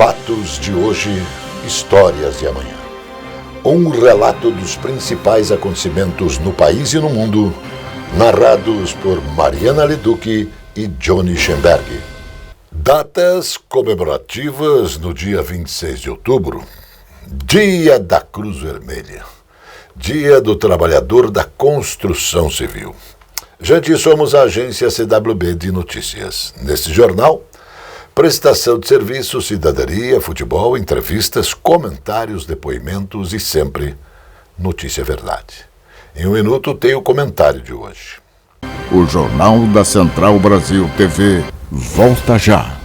Fatos de hoje, histórias de amanhã. Um relato dos principais acontecimentos no país e no mundo, narrados por Mariana Leduc e Johnny Schemberg. Datas comemorativas no dia 26 de outubro, Dia da Cruz Vermelha, Dia do Trabalhador da Construção Civil. Gente, somos a agência CWB de Notícias. Neste jornal, prestação de serviço, cidadania, futebol, entrevistas, comentários, depoimentos e sempre notícia verdade. Em um minuto tem o comentário de hoje. O Jornal da Central Brasil TV volta já.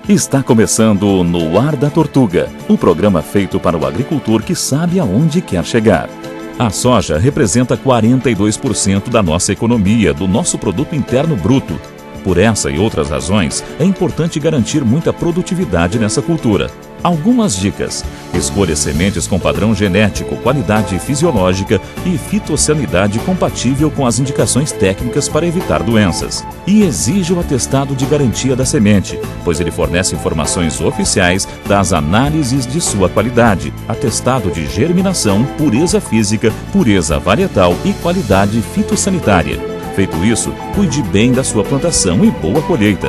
Está começando No Ar da Tortuga, o programa feito para o agricultor que sabe aonde quer chegar. A soja representa 42% da nossa economia, do nosso produto interno bruto. Por essa e outras razões, é importante garantir muita produtividade nessa cultura. Algumas dicas: escolha sementes com padrão genético, qualidade fisiológica e fitossanidade compatível com as indicações técnicas para evitar doenças. E exija o atestado de garantia da semente, pois ele fornece informações oficiais das análises de sua qualidade, atestado de germinação, pureza física, pureza varietal e qualidade fitossanitária. Feito isso, cuide bem da sua plantação e boa colheita.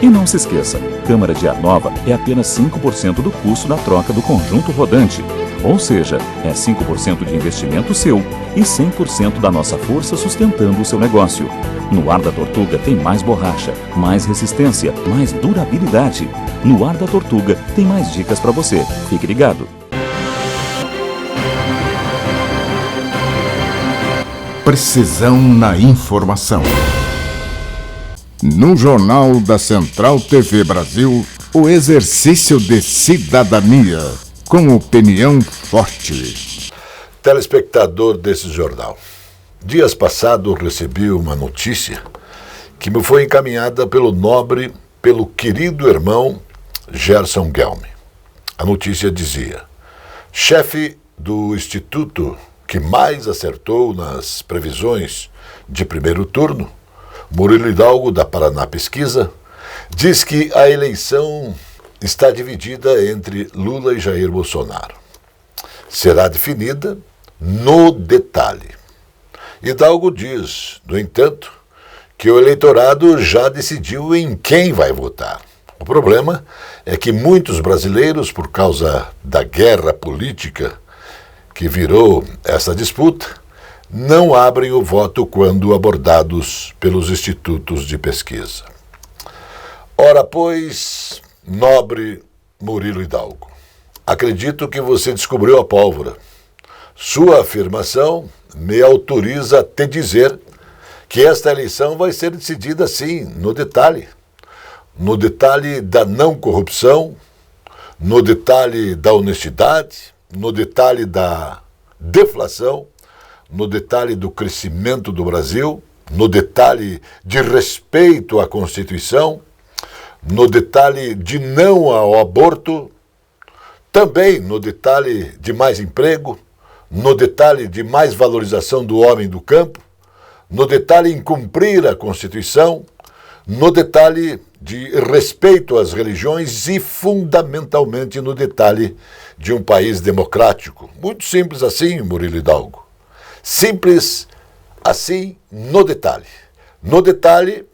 E não se esqueça, câmara de ar nova é apenas 5% do custo da troca do conjunto rodante. Ou seja, é 5% de investimento seu e 100% da nossa força sustentando o seu negócio. No Ar da Tortuga tem mais borracha, mais resistência, mais durabilidade. No Ar da Tortuga tem mais dicas para você. Fique ligado. Precisão na informação. No Jornal da Central TV Brasil, o exercício de cidadania, com opinião forte. Telespectador desse jornal, dias passados recebi uma notícia que me foi encaminhada pelo querido irmão Gerson Guelmi. A notícia dizia: chefe do instituto que mais acertou nas previsões de primeiro turno, Murilo Hidalgo, da Paraná Pesquisa, diz que a eleição está dividida entre Lula e Jair Bolsonaro. Será definida no detalhe. Hidalgo diz, no entanto, que o eleitorado já decidiu em quem vai votar. O problema é que muitos brasileiros, por causa da guerra política que virou essa disputa, não abrem o voto quando abordados pelos institutos de pesquisa. Ora, pois, nobre Murilo Hidalgo, acredito que você descobriu a pólvora. Sua afirmação me autoriza a te dizer que esta eleição vai ser decidida, sim, no detalhe. No detalhe da não corrupção, no detalhe da honestidade, no detalhe da deflação, no detalhe do crescimento do Brasil, no detalhe de respeito à Constituição, no detalhe de não ao aborto, também no detalhe de mais emprego, no detalhe de mais valorização do homem do campo, no detalhe em cumprir a Constituição, no detalhe de respeito às religiões e, fundamentalmente, no detalhe de um país democrático. Muito simples assim, Murilo Hidalgo. Simples assim no detalhe. No detalhe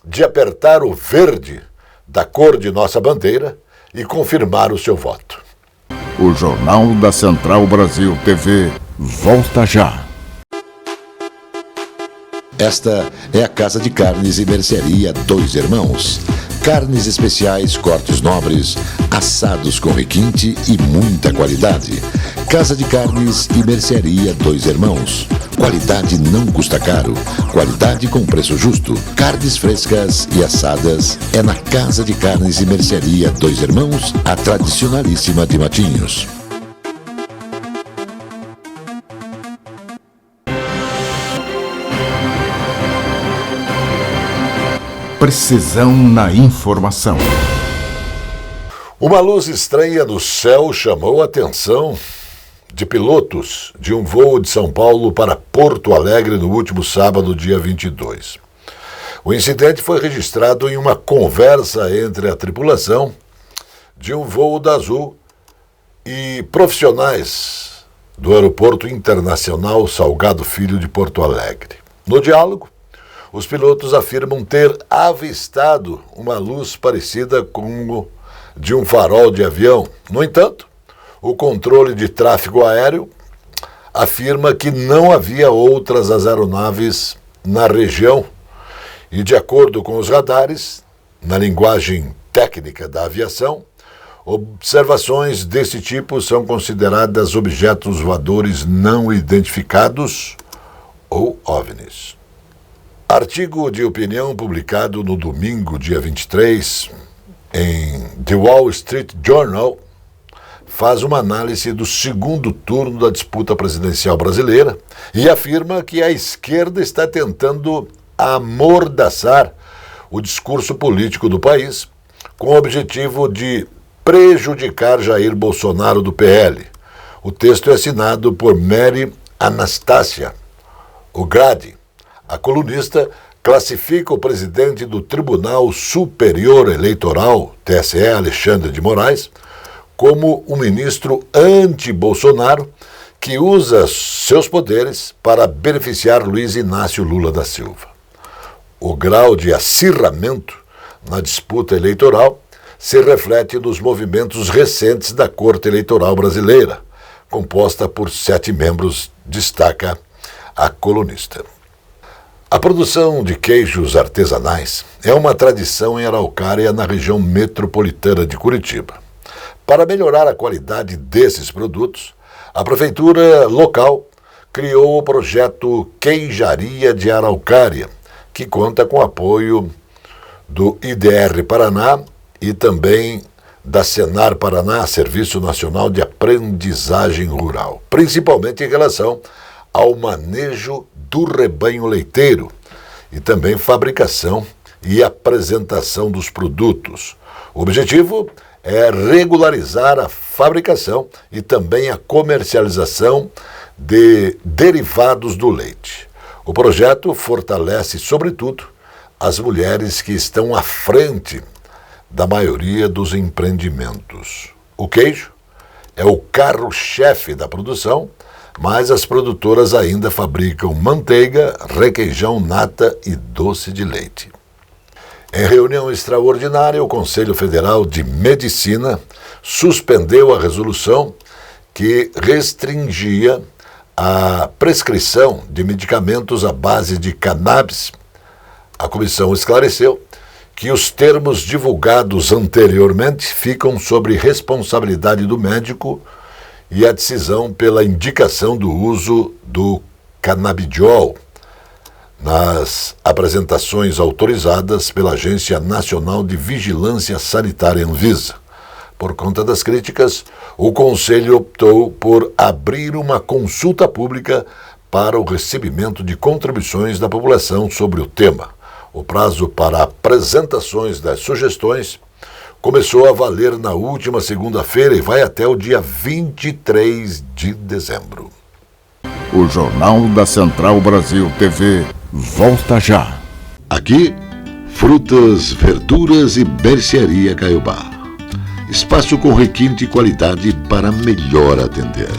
de apertar o verde da cor de nossa bandeira e confirmar o seu voto. O Jornal da Central Brasil TV volta já. Esta é a Casa de Carnes e Mercearia Dois Irmãos. Carnes especiais, cortes nobres, assados com requinte e muita qualidade. Casa de Carnes e Mercearia Dois Irmãos. Qualidade não custa caro. Qualidade com preço justo. Carnes frescas e assadas é na Casa de Carnes e Mercearia Dois Irmãos, a tradicionalíssima de Matinhos. Precisão na informação. Uma luz estranha no céu chamou a atenção de pilotos de um voo de São Paulo para Porto Alegre no último sábado, dia 22. O incidente foi registrado em uma conversa entre a tripulação de um voo da Azul e profissionais do Aeroporto Internacional Salgado Filho de Porto Alegre. No diálogo, os pilotos afirmam ter avistado uma luz parecida com de um farol de avião. No entanto, o controle de tráfego aéreo afirma que não havia outras aeronaves na região e, de acordo com os radares, na linguagem técnica da aviação, observações desse tipo são consideradas objetos voadores não identificados ou OVNIs. Artigo de opinião publicado no domingo, dia 23, em The Wall Street Journal, faz uma análise do segundo turno da disputa presidencial brasileira e afirma que a esquerda está tentando amordaçar o discurso político do país com o objetivo de prejudicar Jair Bolsonaro do PL. O texto é assinado por Mary Anastácia O'Grady. A colunista classifica o presidente do Tribunal Superior Eleitoral, TSE, Alexandre de Moraes, como um ministro anti-Bolsonaro que usa seus poderes para beneficiar Luiz Inácio Lula da Silva. O grau de acirramento na disputa eleitoral se reflete nos movimentos recentes da Corte Eleitoral Brasileira, composta por 7 membros, destaca a colunista. A produção de queijos artesanais é uma tradição em Araucária, na região metropolitana de Curitiba. Para melhorar a qualidade desses produtos, a prefeitura local criou o projeto Queijaria de Araucária, que conta com apoio do IDR Paraná e também da Senar Paraná, Serviço Nacional de Aprendizagem Rural, principalmente em relação ao manejo do rebanho leiteiro e também fabricação e apresentação dos produtos. O objetivo é regularizar a fabricação e também a comercialização de derivados do leite. O projeto fortalece, sobretudo, as mulheres que estão à frente da maioria dos empreendimentos. O queijo é o carro-chefe da produção, mas as produtoras ainda fabricam manteiga, requeijão, nata e doce de leite. Em reunião extraordinária, o Conselho Federal de Medicina suspendeu a resolução que restringia a prescrição de medicamentos à base de cannabis. A comissão esclareceu que os termos divulgados anteriormente ficam sob responsabilidade do médico e a decisão pela indicação do uso do canabidiol nas apresentações autorizadas pela Agência Nacional de Vigilância Sanitária Anvisa. Por conta das críticas, o Conselho optou por abrir uma consulta pública para o recebimento de contribuições da população sobre o tema. O prazo para apresentações das sugestões começou a valer na última segunda-feira e vai até o dia 23 de dezembro. O Jornal da Central Brasil TV volta já. Aqui, frutas, verduras e mercearia Caiobá. Espaço com requinte e qualidade para melhor atender.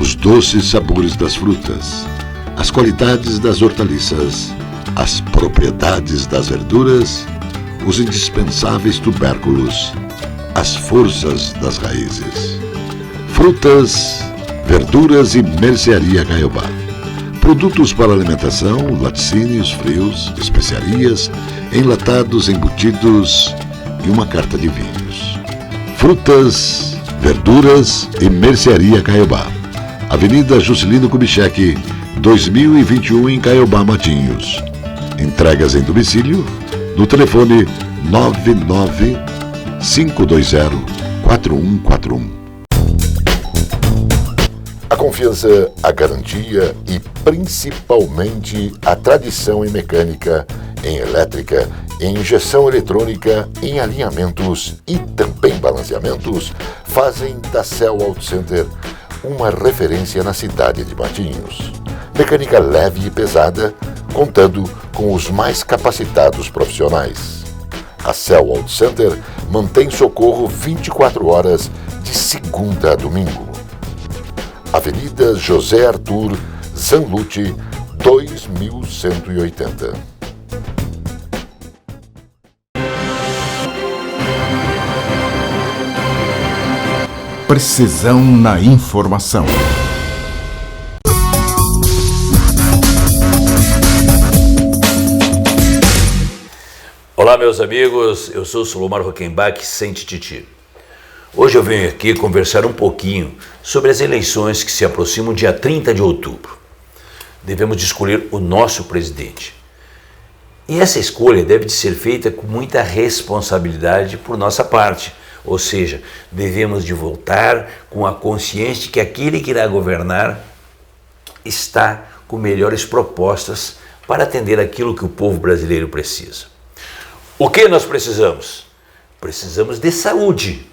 Os doces sabores das frutas, as qualidades das hortaliças, as propriedades das verduras, os indispensáveis tubérculos, as forças das raízes. Frutas, verduras e mercearia Caiobá. Produtos para alimentação, laticínios, frios, especiarias, enlatados, embutidos e uma carta de vinhos. Frutas, verduras e mercearia Caiobá. Avenida Juscelino Kubitschek, 2021 em Caiobá, Matinhos. Entregas em domicílio no telefone 99520-4141. A confiança, a garantia e principalmente a tradição em mecânica, em elétrica, em injeção eletrônica, em alinhamentos e também balanceamentos fazem da Cell Auto Center uma referência na cidade de Matinhos. Mecânica leve e pesada, contando com os mais capacitados profissionais. A Cell Auto Center mantém socorro 24 horas de segunda a domingo. Avenida José Arthur Zanlucci, 2180. Precisão na informação. Olá, meus amigos, eu sou Solomar Rockenbach, Sente Titi. Hoje eu venho aqui conversar um pouquinho sobre as eleições que se aproximam dia 30 de outubro. Devemos de escolher o nosso presidente. E essa escolha deve de ser feita com muita responsabilidade por nossa parte. Ou seja, devemos de voltar com a consciência de que aquele que irá governar está com melhores propostas para atender aquilo que o povo brasileiro precisa. O que nós precisamos? Precisamos de saúde.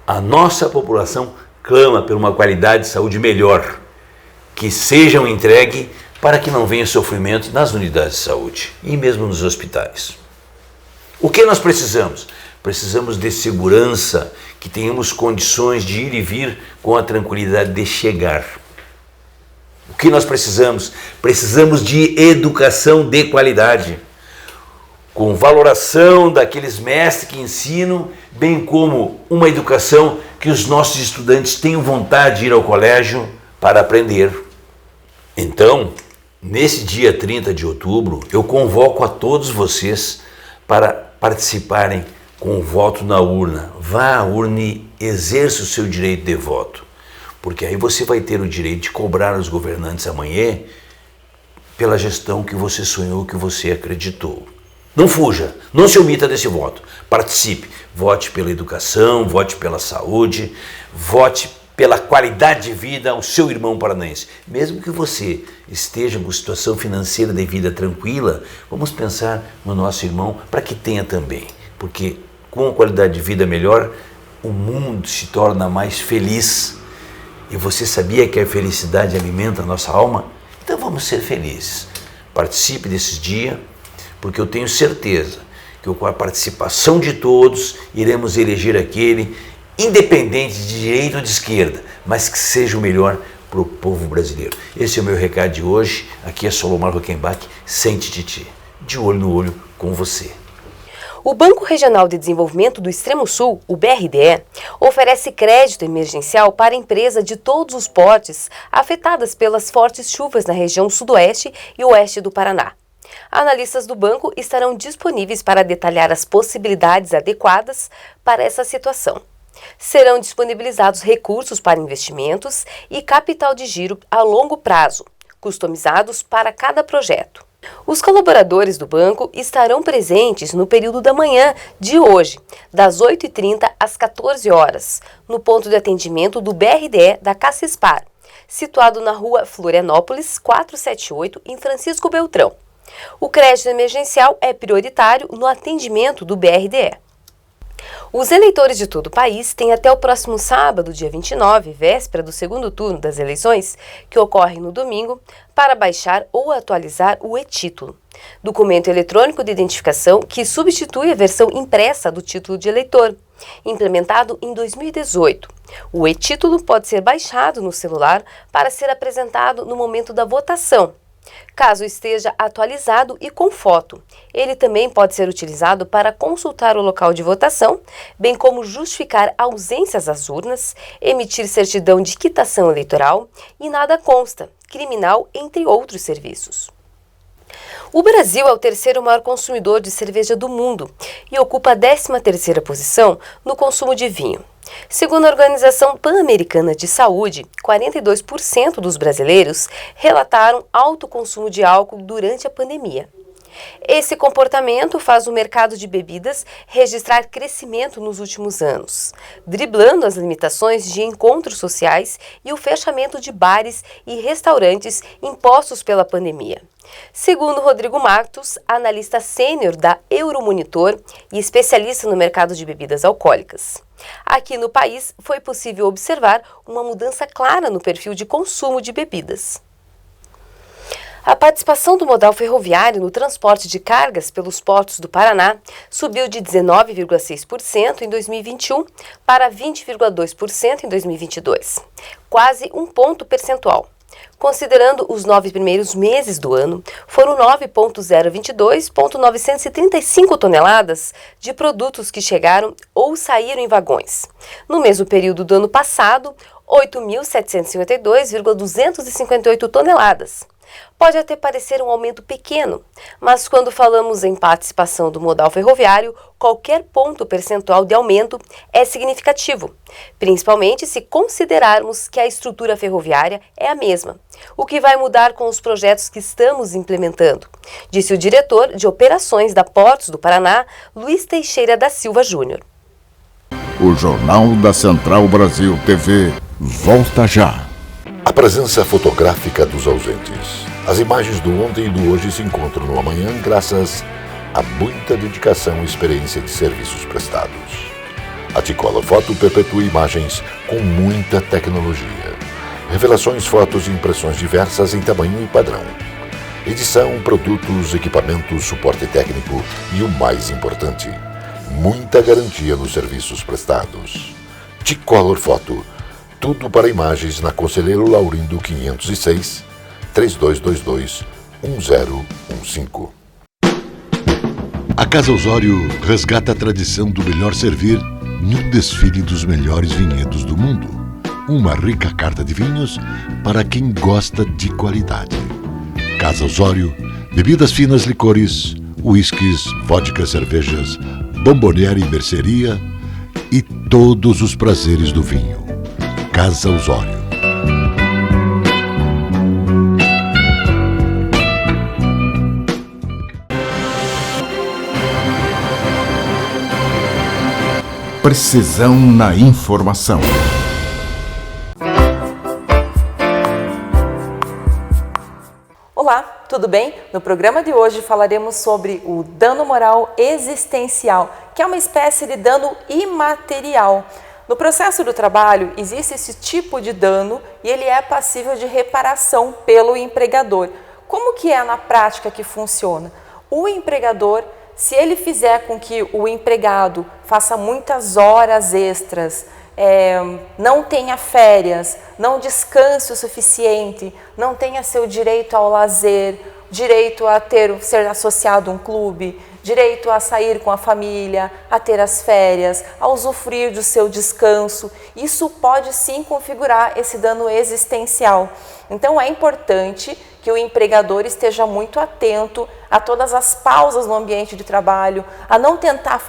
A nossa população clama por uma qualidade de saúde melhor, que sejam entregue para que não venha sofrimento nas unidades de saúde e mesmo nos hospitais. O que nós precisamos? Precisamos de segurança, que tenhamos condições de ir e vir com a tranquilidade de chegar. O que nós precisamos? Precisamos de educação de qualidade, com valoração daqueles mestres que ensinam, bem como uma educação que os nossos estudantes tenham vontade de ir ao colégio para aprender. Então, nesse dia 30 de outubro, eu convoco a todos vocês para participarem com o voto na urna. Vá à urna e exerça o seu direito de voto, porque aí você vai ter o direito de cobrar os governantes amanhã pela gestão que você sonhou, que você acreditou. Não fuja, não se omita desse voto. Participe, vote pela educação, vote pela saúde, vote pela qualidade de vida ao seu irmão paranaense. Mesmo que você esteja com situação financeira de vida tranquila, vamos pensar no nosso irmão para que tenha também. Porque com a qualidade de vida melhor, o mundo se torna mais feliz. E você sabia que a felicidade alimenta a nossa alma? Então vamos ser felizes. Participe desses dias, porque eu tenho certeza que com a participação de todos, iremos eleger aquele, independente de direita ou de esquerda, mas que seja o melhor para o povo brasileiro. Esse é o meu recado de hoje. Aqui é Solomar Rockenbach, Sente Titi, de olho no olho com você. O Banco Regional de Desenvolvimento do Extremo Sul, o BRDE, oferece crédito emergencial para empresas de todos os portes afetadas pelas fortes chuvas na região sudoeste e oeste do Paraná. Analistas do banco estarão disponíveis para detalhar as possibilidades adequadas para essa situação. Serão disponibilizados recursos para investimentos e capital de giro a longo prazo, customizados para cada projeto. Os colaboradores do banco estarão presentes no período da manhã de hoje, das 8h30 às 14 horas, no ponto de atendimento do BRDE da Cassespar, situado na rua Florianópolis, 478, em Francisco Beltrão. O crédito emergencial é prioritário no atendimento do BRDE. Os eleitores de todo o país têm até o próximo sábado, dia 29, véspera do segundo turno das eleições, que ocorre no domingo, para baixar ou atualizar o e-título, documento eletrônico de identificação que substitui a versão impressa do título de eleitor, implementado em 2018. O e-título pode ser baixado no celular para ser apresentado no momento da votação, caso esteja atualizado e com foto. Ele também pode ser utilizado para consultar o local de votação, bem como justificar ausências às urnas, emitir certidão de quitação eleitoral e nada consta, criminal, entre outros serviços. O Brasil é o terceiro maior consumidor de cerveja do mundo e ocupa a 13ª posição no consumo de vinho. Segundo a Organização Pan-Americana de Saúde, 42% dos brasileiros relataram alto consumo de álcool durante a pandemia. Esse comportamento faz o mercado de bebidas registrar crescimento nos últimos anos, driblando as limitações de encontros sociais e o fechamento de bares e restaurantes impostos pela pandemia. Segundo Rodrigo Matos, analista sênior da Euromonitor e especialista no mercado de bebidas alcoólicas. Aqui no país foi possível observar uma mudança clara no perfil de consumo de bebidas. A participação do modal ferroviário no transporte de cargas pelos portos do Paraná subiu de 19,6% em 2021 para 20,2% em 2022, quase um ponto percentual. Considerando os 9 primeiros meses do ano, foram 9.022.935 toneladas de produtos que chegaram ou saíram em vagões. No mesmo período do ano passado, 8.752,258 toneladas. Pode até parecer um aumento pequeno, mas quando falamos em participação do modal ferroviário, qualquer ponto percentual de aumento é significativo, principalmente se considerarmos que a estrutura ferroviária é a mesma, o que vai mudar com os projetos que estamos implementando, disse o diretor de operações da Portos do Paraná, Luiz Teixeira da Silva Júnior. O Jornal da Central Brasil TV volta já. A presença fotográfica dos ausentes. As imagens do ontem e do hoje se encontram no amanhã graças a muita dedicação e experiência de serviços prestados. A T-Color Foto perpetua imagens com muita tecnologia. Revelações, fotos e impressões diversas em tamanho e padrão. Edição, produtos, equipamentos, suporte técnico e o mais importante, muita garantia nos serviços prestados. T-Color Foto. Tudo para imagens na Conselheiro Laurindo 506, 3222-1015. A Casa Osório resgata a tradição do melhor servir num desfile dos melhores vinhedos do mundo. Uma rica carta de vinhos para quem gosta de qualidade. Casa Osório, bebidas finas, licores, uísques, vodka, cervejas, bomboniere e mercearia e todos os prazeres do vinho. Casa Osório. Precisão na informação. Olá, tudo bem? No programa de hoje falaremos sobre o dano moral existencial, que é uma espécie de dano imaterial. No processo do trabalho, existe esse tipo de dano e ele é passível de reparação pelo empregador. Como que é na prática que funciona? O empregador, se ele fizer com que o empregado faça muitas horas extras, não tenha férias, não descanse o suficiente, não tenha seu direito ao lazer, direito a ser associado a um clube, direito a sair com a família, a ter as férias, a usufruir do seu descanso. Isso pode sim configurar esse dano existencial. Então é importante que o empregador esteja muito atento a todas as pausas no ambiente de trabalho, a não tentar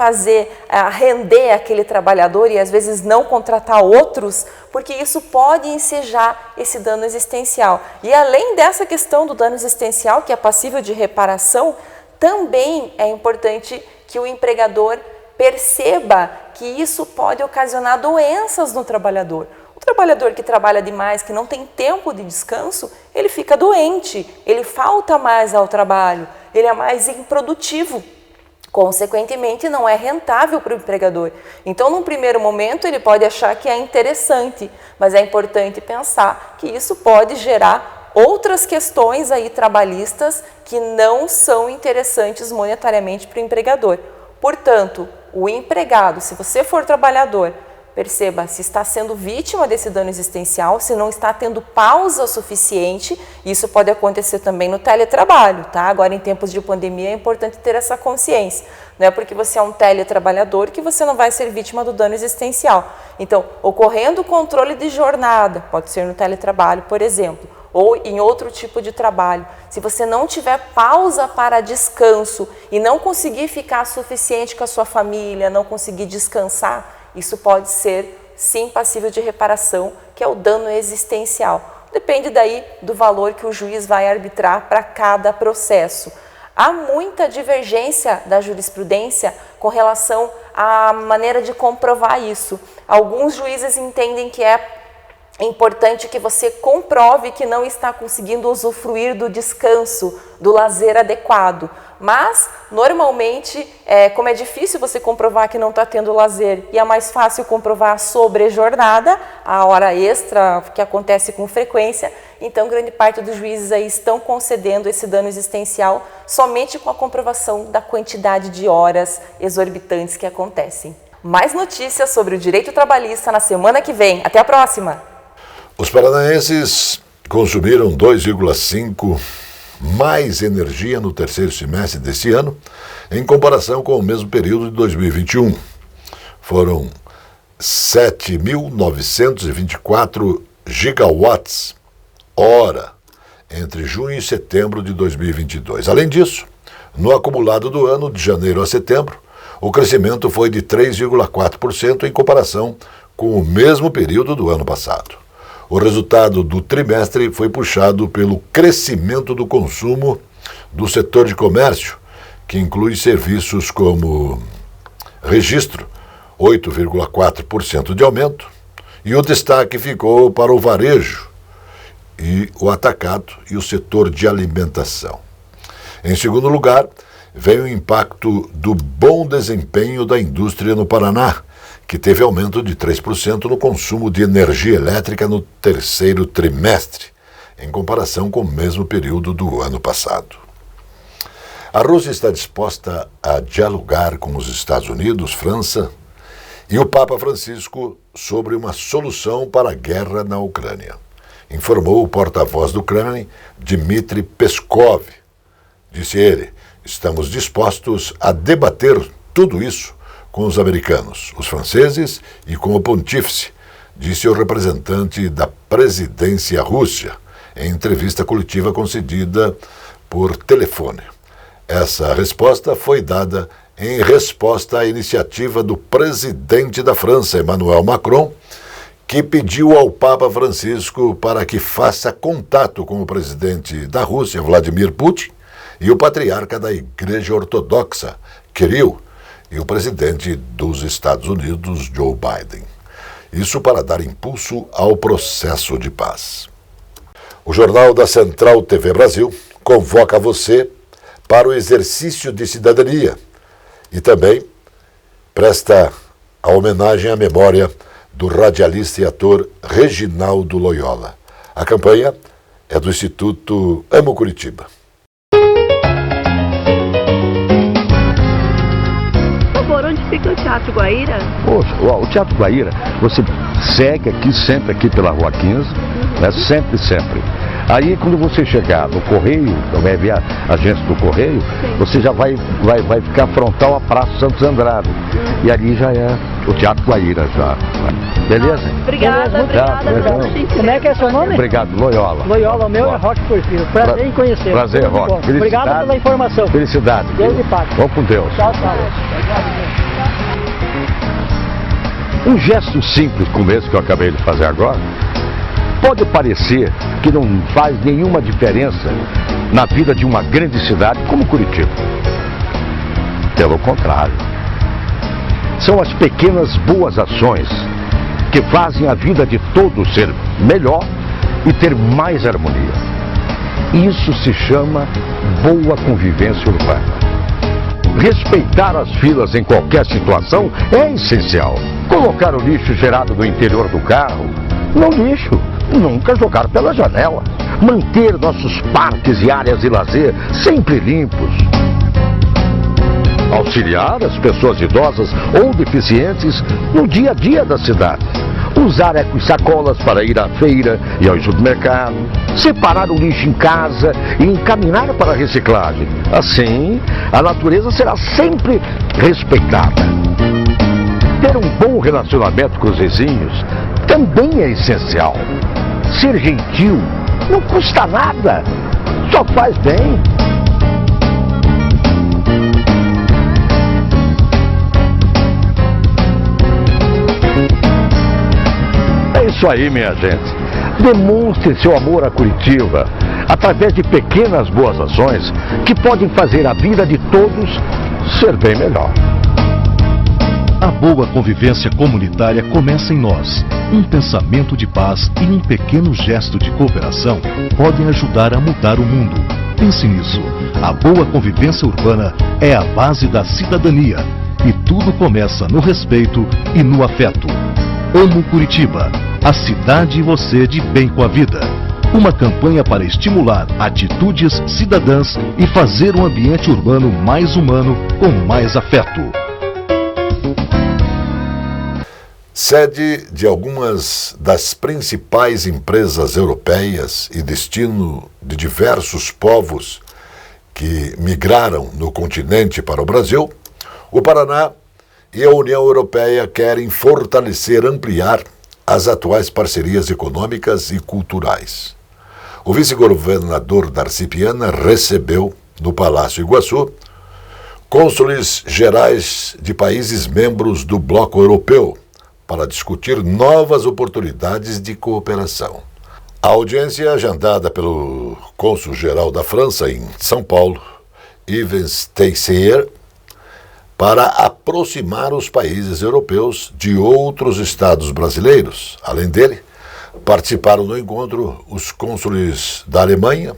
render aquele trabalhador e às vezes não contratar outros, porque isso pode ensejar esse dano existencial. E além dessa questão do dano existencial, que é passível de reparação, também é importante que o empregador perceba que isso pode ocasionar doenças no trabalhador. O trabalhador que trabalha demais, que não tem tempo de descanso, ele fica doente, ele falta mais ao trabalho, ele é mais improdutivo. Consequentemente, não é rentável para o empregador. Então, num primeiro momento, ele pode achar que é interessante, mas é importante pensar que isso pode gerar outras questões aí trabalhistas que não são interessantes monetariamente para o empregador. Portanto, o empregado, se você for trabalhador, perceba se está sendo vítima desse dano existencial, se não está tendo pausa suficiente. Isso pode acontecer também no teletrabalho, tá? Agora, em tempos de pandemia, é importante ter essa consciência. Não é porque você é um teletrabalhador que você não vai ser vítima do dano existencial. Então, ocorrendo o controle de jornada, pode ser no teletrabalho, por exemplo, ou em outro tipo de trabalho, se você não tiver pausa para descanso e não conseguir ficar suficiente com a sua família, não conseguir descansar, isso pode ser, sim, passível de reparação, que é o dano existencial. Depende daí do valor que o juiz vai arbitrar para cada processo. Há muita divergência da jurisprudência com relação à maneira de comprovar isso. Alguns juízes entendem que é importante que você comprove que não está conseguindo usufruir do descanso, do lazer adequado. Mas, normalmente, como é difícil você comprovar que não está tendo lazer e é mais fácil comprovar a sobrejornada, a hora extra que acontece com frequência, Então, grande parte dos juízes aí estão concedendo esse dano existencial somente com a comprovação da quantidade de horas exorbitantes que acontecem. Mais notícias sobre o direito trabalhista na semana que vem. Até a próxima! Os paranaenses consumiram 2,5 mais energia no terceiro semestre desse ano, em comparação com o mesmo período de 2021. Foram 7.924 gigawatts hora entre junho e setembro de 2022. Além disso, no acumulado do ano, de janeiro a setembro, o crescimento foi de 3,4% em comparação com o mesmo período do ano passado. O resultado do trimestre foi puxado pelo crescimento do consumo do setor de comércio, que inclui serviços como registro, 8,4% de aumento, e o destaque ficou para o varejo, e o atacado e o setor de alimentação. Em segundo lugar, veio o impacto do bom desempenho da indústria no Paraná, que teve aumento de 3% no consumo de energia elétrica no terceiro trimestre, em comparação com o mesmo período do ano passado. A Rússia está disposta a dialogar com os Estados Unidos, França e o Papa Francisco sobre uma solução para a guerra na Ucrânia, informou o porta-voz do Kremlin, Dmitry Peskov. Disse ele: estamos dispostos a debater tudo isso com os americanos, os franceses e com o pontífice, disse o representante da presidência russa, em entrevista coletiva concedida por telefone. Essa resposta foi dada em resposta à iniciativa do presidente da França, Emmanuel Macron, que pediu ao Papa Francisco para que faça contato com o presidente da Rússia, Vladimir Putin, e o patriarca da Igreja Ortodoxa, Kirill, e o presidente dos Estados Unidos, Joe Biden. Isso para dar impulso ao processo de paz. O Jornal da Central TV Brasil convoca você para o exercício de cidadania e também presta a homenagem à memória do radialista e ator Reginaldo Loyola. A campanha é do Instituto Amo Curitiba. Onde fica o Teatro Guaíra? Poxa, o Teatro Guaíra, você segue aqui, sempre aqui pela Rua 15, né? Sempre. Aí quando você chegar no Correio, vai ver a agência do Correio, você já vai ficar frontal à Praça Santos Andrade. E ali já é o Teatro Guaíra já. Beleza? Obrigada. Como é que é seu nome? Obrigado, Loyola. Loyola, o meu é Roque Porfírio. Prazer em conhecer. Prazer, Roque. Obrigado pela informação. Felicidade. Deus lhe pague. Vamos com Deus. Tchau. Um gesto simples como esse que eu acabei de fazer agora, pode parecer que não faz nenhuma diferença na vida de uma grande cidade como Curitiba. Pelo contrário, são as pequenas boas ações que fazem a vida de todos ser melhor e ter mais harmonia. Isso se chama boa convivência urbana. Respeitar as filas em qualquer situação é essencial. Colocar o lixo gerado no interior do carro no lixo, nunca jogar pela janela. Manter nossos parques e áreas de lazer sempre limpos. Auxiliar as pessoas idosas ou deficientes no dia a dia da cidade. Usar eco-sacolas para ir à feira e ao supermercado. Separar o lixo em casa e encaminhar para a reciclagem. Assim, a natureza será sempre respeitada. Ter um bom relacionamento com os vizinhos também é essencial. Ser gentil não custa nada, só faz bem. É isso aí, minha gente. Demonstre seu amor a Curitiba através de pequenas boas ações que podem fazer a vida de todos ser bem melhor. A boa convivência comunitária começa em nós. Um pensamento de paz e um pequeno gesto de cooperação podem ajudar a mudar o mundo. Pense nisso. A boa convivência urbana é a base da cidadania. E tudo começa no respeito e no afeto. Amo Curitiba, a cidade e você de bem com a vida. Uma campanha para estimular atitudes cidadãs e fazer um ambiente urbano mais humano, com mais afeto. Sede de algumas das principais empresas europeias e destino de diversos povos que migraram no continente para o Brasil, o Paraná e a União Europeia querem fortalecer e ampliar as atuais parcerias econômicas e culturais. O vice-governador Darcy Piana recebeu, no Palácio Iguaçu, cônsules gerais de países membros do Bloco Europeu para discutir novas oportunidades de cooperação. A audiência agendada pelo cônsul-geral da França em São Paulo, Yves Teissier, para aproximar os países europeus de outros estados brasileiros. Além dele, participaram do encontro os cônsules da Alemanha,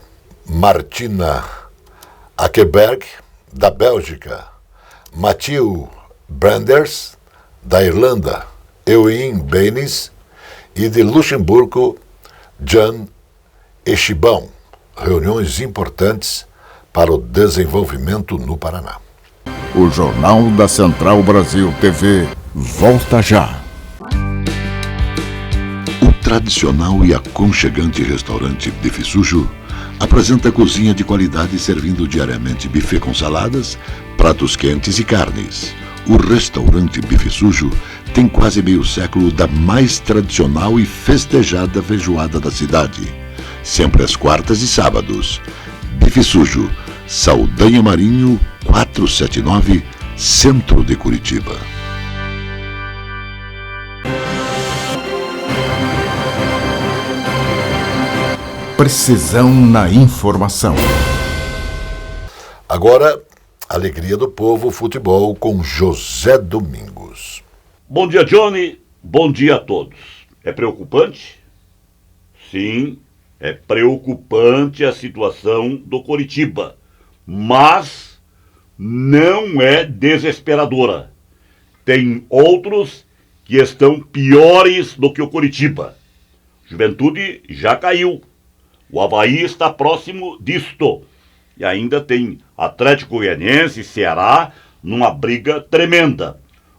Martina Akeberg, da Bélgica, Mathieu Branders, da Irlanda, Eugene Baynes, e de Luxemburgo, Jan Echibão. Reuniões importantes para o desenvolvimento no Paraná. O Jornal da Central Brasil TV volta já. O tradicional e aconchegante restaurante Bife Sujo apresenta cozinha de qualidade servindo diariamente buffet com saladas, pratos quentes e carnes. O restaurante Bife Sujo tem quase meio século da mais tradicional e festejada feijoada da cidade. Sempre às quartas e sábados. Bife Sujo, Saldanha Marinho, 479, Centro de Curitiba. Precisão na informação. Agora, Alegria do Povo Futebol com José Domingos. Bom dia, Johnny. Bom dia a todos. É preocupante? Sim, é preocupante a situação do Coritiba, mas não é desesperadora. Tem outros que estão piores do que o Coritiba. Juventude já caiu. O Avaí está próximo disto. E ainda tem Atlético Goianiense e Ceará numa briga tremenda.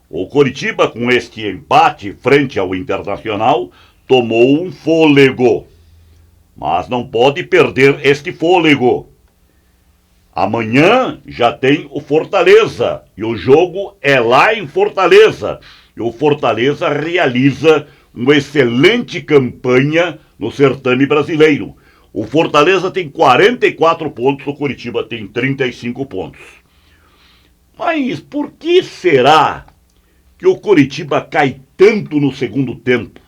O Coritiba, com este empate frente ao Internacional, tomou um fôlego. Mas não pode perder este fôlego. Amanhã já tem o Fortaleza. E o jogo é lá em Fortaleza. E o Fortaleza realiza uma excelente campanha no certame brasileiro. O Fortaleza tem 44 pontos, o Coritiba tem 35 pontos. Mas por que será que o Coritiba cai tanto no segundo tempo?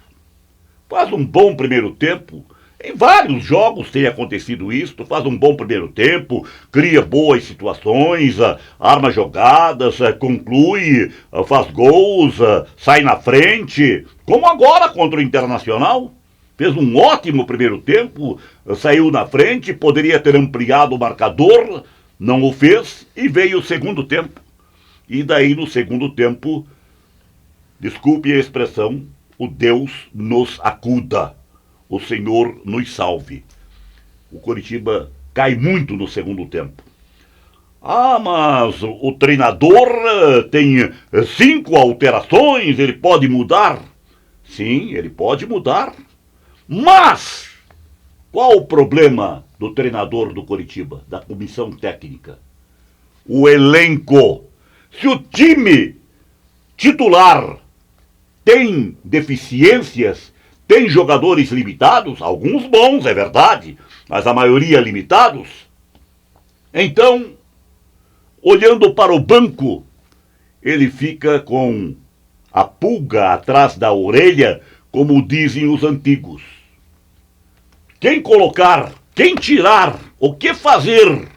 Faz um bom primeiro tempo. Em vários jogos tem acontecido isso. Faz um bom primeiro tempo, cria boas situações, arma jogadas, conclui, faz gols, sai na frente. Como agora contra o Internacional. Fez um ótimo primeiro tempo, saiu na frente, poderia ter ampliado o marcador, não o fez e veio o segundo tempo. E daí no segundo tempo, desculpe a expressão, o Deus nos acuda, o Senhor nos salve. O Coritiba cai muito no segundo tempo. Ah, mas o treinador tem 5 alterações, ele pode mudar? Sim, ele pode mudar. Mas, qual o problema do treinador do Coritiba, da comissão técnica? O elenco. Se o time titular tem deficiências, tem jogadores limitados, alguns bons, é verdade, mas a maioria limitados, então, olhando para o banco, ele fica com a pulga atrás da orelha, como dizem os antigos. Quem colocar, quem tirar, o que fazer?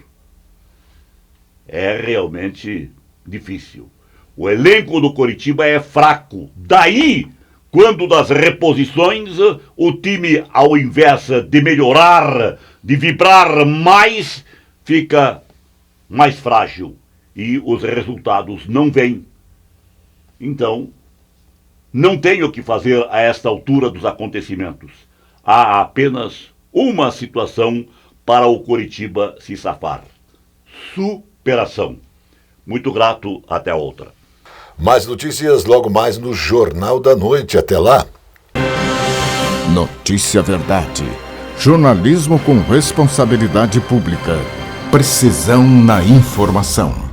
É realmente difícil. O elenco do Coritiba é fraco. Daí, quando das reposições, o time, ao invés de melhorar, de vibrar mais, fica mais frágil. E os resultados não vêm. Então, não tem o que fazer a esta altura dos acontecimentos. Há apenas uma situação para o Coritiba se safar. Superação. Muito grato, até a outra. Mais notícias logo mais no Jornal da Noite. Até lá. Notícia Verdade. Jornalismo com responsabilidade pública. Precisão na informação.